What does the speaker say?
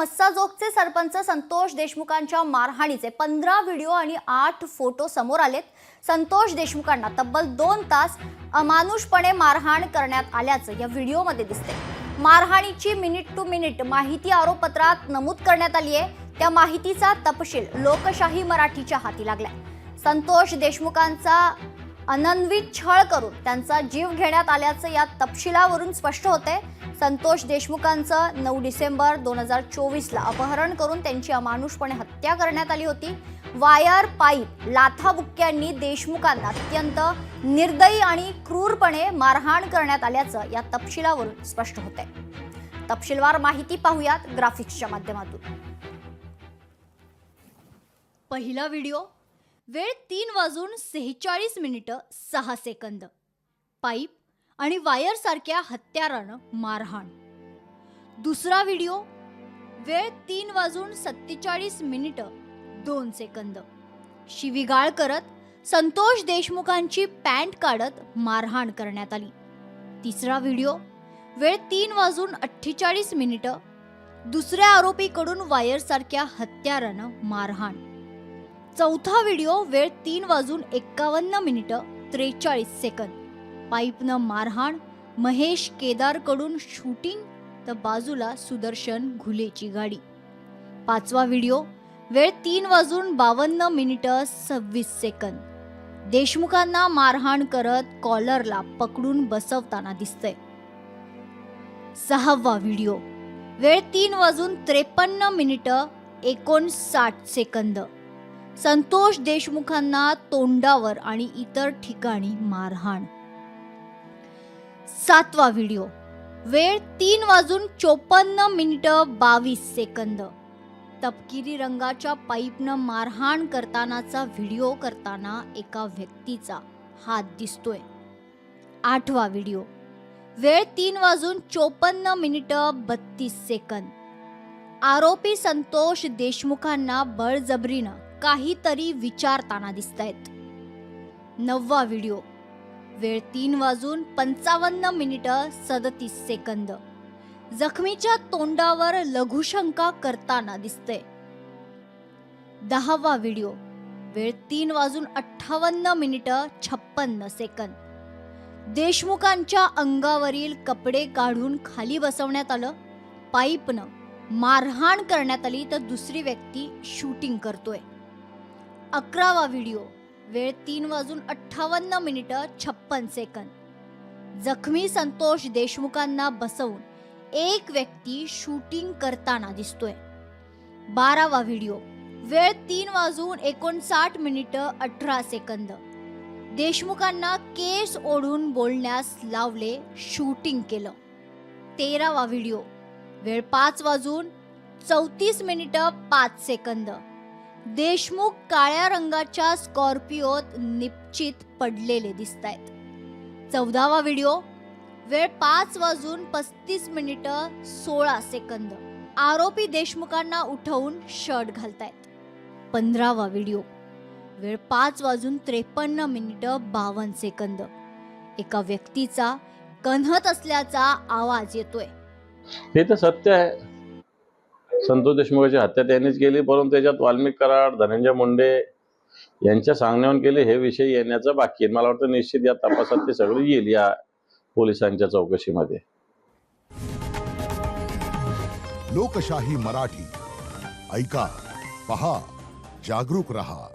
मस्साजोगचे सरपंच संतोष देशमुखांच्या मारहाणीचे 15 व्हिडिओ आणि 8 फोटो समोर आलेत। संतोष देशमुखांना तब्बल 2 तास अमानुषपणे मारहाण करण्यात आल्याचं या व्हिडिओमध्ये दिसते। मारहाणीची मिनिट टू मिनिट माहिती आरोपपत्रात नमूद करण्यात आली आहे। त्या माहितीचा तपशील लोकशाही मराठीच्या हाती लागलाय। संतोष देशमुखांचा अनन्वित छळ करून त्यांचा जीव घेण्यात आल्याचं या तपशिलावरून स्पष्ट होते। संतोष देशमुखांचं 9 डिसेंबर 2024 ला अपहरण करून त्यांची अमानुषपणे हत्या करण्यात आली होती। वायर पाईप लाथाबुक्क्यांनी देशमुखांना अत्यंत निर्दयी आणि क्रूरपणे मारहाण करण्यात आल्याचं या तपशिलावरून स्पष्ट होते। तपशीलवार माहिती पाहूयात ग्राफिक्सच्या माध्यमातून। पहिला व्हिडिओ वेळ 3:46 पाईप आणि वायर सारख्या हत्यारानं मारहाण। दुसरा व्हिडिओ वेळ 3:47 शिवीगाळ करत संतोष देशमुखांची पॅन्ट काढत मारहाण करण्यात आली। तिसरा व्हिडिओ वेळ 3:48 दुसऱ्या आरोपीकडून वायर सारख्या हत्यारानं मारहाण। चौथा व्हिडिओ वेळ 3:51 पाईपनं मारहाण, महेश केदारकडून शूटिंग तर बाजूला सुदर्शन घुलेची गाडी। पाचवा व्हिडिओ वेळ 3:52 देशमुखांना मारहाण करत कॉलरला पकडून बसवताना दिसतंय। सहावा व्हिडिओ वेळ 3:53 संतोष देशमुखांना तोंडावर आणि इतर ठिकाणी मारहाण। सातवा व्हिडिओ वेळ 3:54 तपकिरी रंगाच्या पाईपनं मारहाण करतानाचा व्हिडिओ करताना एका व्यक्तीचा हात दिसतोय। आठवा व्हिडिओ वेळ 3:54 आरोपी संतोष देशमुखांना बळजबरीनं काहीतरी विचारताना दिसतायत। नववा व्हिडिओ वेळ 3:55 जखमीच्या तोंडावर लघुशंका करताना दिसते। दहावा व्हिडिओ वेळ 3:58 देशमुखांच्या अंगावरील कपडे काढून खाली बसवण्यात आलं, पाईपनं मारहाण करण्यात आली तर दुसरी व्यक्ती शूटिंग करतोय। 11वा व्हिडिओ वेळ 3:58 जखमी संतोष देशमुखांना बसवून एक व्यक्ती शूटिंग करताना दिसतोय। 12वा व्हिडिओ वेळ 3:59 देशमुखांना केस ओढून बोलण्यास लावले, शूटिंग केलं। 13वा व्हिडिओ वेळ 5:34 देशमुख काळ्या रंगाच्या स्कॉर्पिओत निश्चित पडलेले दिसतायत। 14वा व्हिडिओ वेळ 5:35 आरोपी देशमुखांना उठवून शर्ट घालतायत। 15वा व्हिडिओ वेळ 5:53 एका व्यक्तीचा कण्हत असल्याचा आवाज येतोय। हे तर सत्य आहे। संतोष देशमुखाची हत्या त्यांनीच केली, परंतु त्याच्यात वाल्मिक कराड, धनंजय मुंडे यांच्या सांगण्यावरून केले हे विषय येण्याचं बाकी आहे। मला वाटतं निश्चित या तपासात ते सगळं येईल या पोलिसांच्या चौकशीमध्ये। लोकशाही मराठी ऐका, पहा, जागरूक रहा।